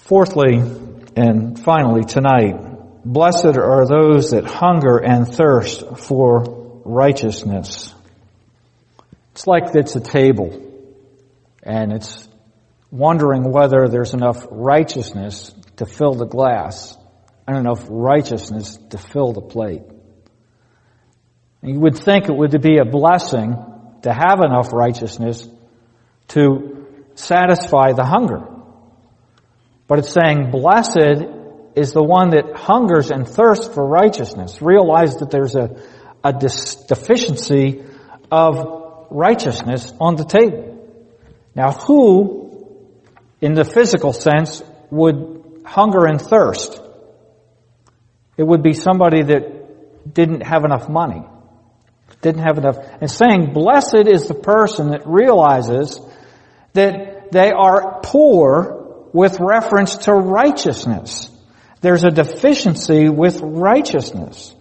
Fourthly, and finally tonight, blessed are those that hunger and thirst for righteousness. It's like it's a table, and it's wondering whether there's enough righteousness to fill the glass and enough righteousness to fill the plate. And you would think it would be a blessing to have enough righteousness to satisfy the hunger. But it's saying, blessed is the one that hungers and thirsts for righteousness. Realize that there's a deficiency of righteousness on the table. Now, who, in the physical sense, would hunger and thirst? It would be somebody that didn't have enough money. Didn't have enough. And saying, blessed is the person that realizes that they are poor with reference to righteousness. There's a deficiency with righteousness.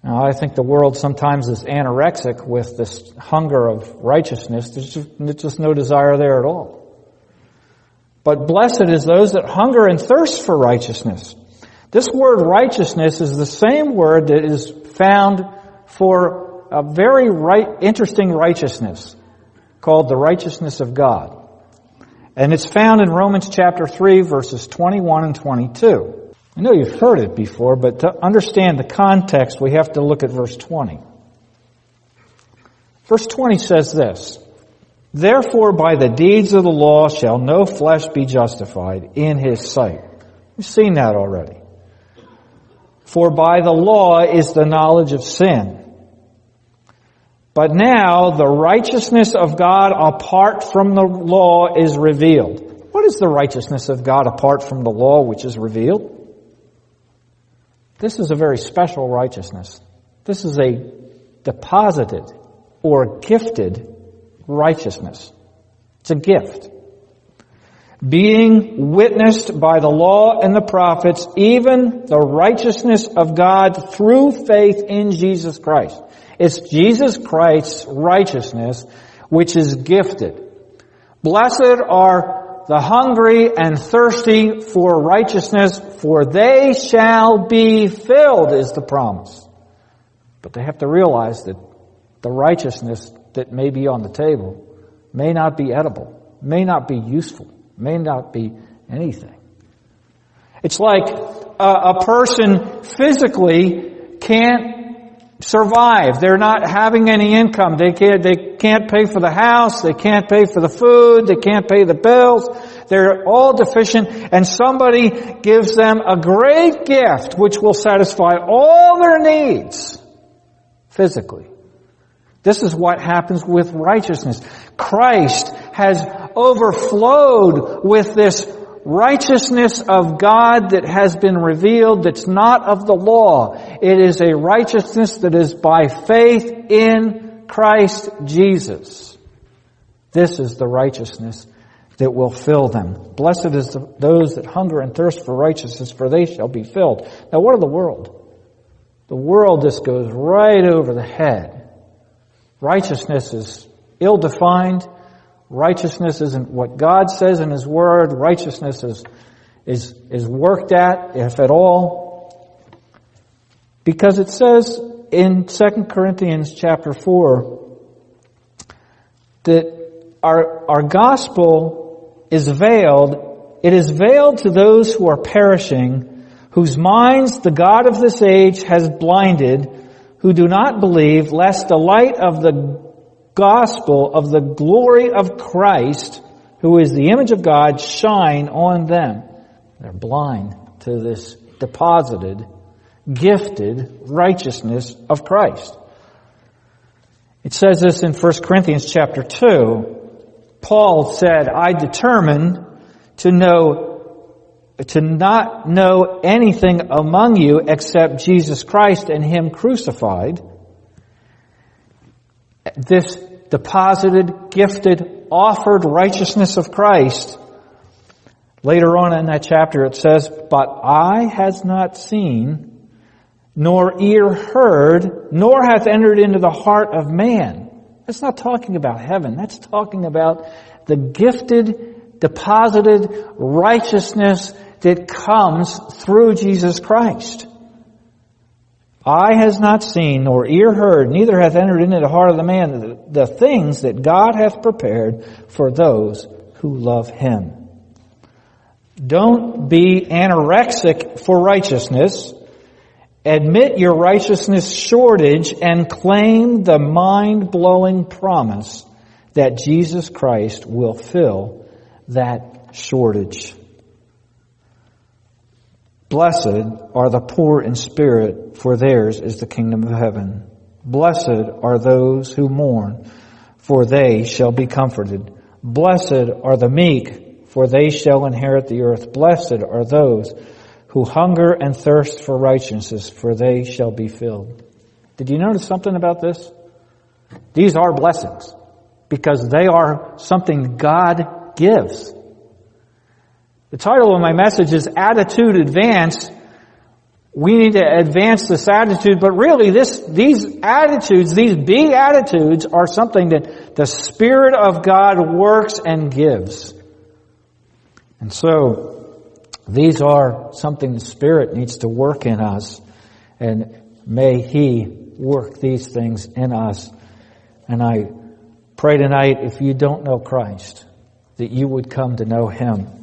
Now, I think the world sometimes is anorexic with this hunger of righteousness. There's just no desire there at all. But blessed is those that hunger and thirst for righteousness. This word righteousness is the same word that is found for a very interesting righteousness called the righteousness of God. And it's found in Romans chapter 3, verses 21 and 22. I know you've heard it before, but to understand the context, we have to look at verse 20. Verse 20 says this, therefore by the deeds of the law shall no flesh be justified in his sight. We've seen that already. For by the law is the knowledge of sin. But now the righteousness of God apart from the law is revealed. What is the righteousness of God apart from the law which is revealed? This is a very special righteousness. This is a deposited or gifted righteousness. It's a gift. Being witnessed by the law and the prophets, even the righteousness of God through faith in Jesus Christ. It's Jesus Christ's righteousness which is gifted. Blessed are the hungry and thirsty for righteousness, for they shall be filled, is the promise. But they have to realize that the righteousness that may be on the table may not be edible, may not be useful, may not be anything. It's like a person physically can't survive. They're not having any income. They can't pay for the house. They can't pay for the food. They can't pay the bills. They're all deficient. And somebody gives them a great gift which will satisfy all their needs physically. This is what happens with righteousness. Christ has overflowed with this righteousness of God that has been revealed, that's not of the law. It is a righteousness that is by faith in Christ Jesus. This is the righteousness that will fill them. Blessed is those that hunger and thirst for righteousness, for they shall be filled. Now, what of the world? The world just goes right over the head. Righteousness is ill-defined. Righteousness isn't what God says in His Word. Righteousness is worked at, if at all. Because it says in 2 Corinthians chapter 4 that our gospel is veiled. It is veiled to those who are perishing, whose minds the God of this age has blinded, who do not believe, lest the light of the gospel of the glory of Christ, who is the image of God, shine on them. They're blind to this deposited, gifted righteousness of Christ. It says this in 1 Corinthians chapter 2. Paul said, I determined to not know anything among you except Jesus Christ and Him crucified. This deposited, gifted, offered righteousness of Christ. Later on in that chapter it says, but eye has not seen, nor ear heard, nor hath entered into the heart of man. That's not talking about heaven. That's talking about the gifted deposited righteousness that comes through Jesus Christ. Eye has not seen, nor ear heard, neither hath entered into the heart of the man the things that God hath prepared for those who love Him. Don't be anorexic for righteousness. Admit your righteousness shortage and claim the mind-blowing promise that Jesus Christ will fill that shortage. Blessed are the poor in spirit, for theirs is the kingdom of heaven. Blessed are those who mourn, for they shall be comforted. Blessed are the meek, for they shall inherit the earth. Blessed are those who hunger and thirst for righteousness, for they shall be filled. Did you notice something about this? These are blessings, because they are something God gives. The title of my message is Attitude Advance. We need to advance this attitude, but really these attitudes, these beatitudes, are something that the Spirit of God works and gives. And so, these are something the Spirit needs to work in us, and may He work these things in us. And I pray tonight, if you don't know Christ, that you would come to know Him.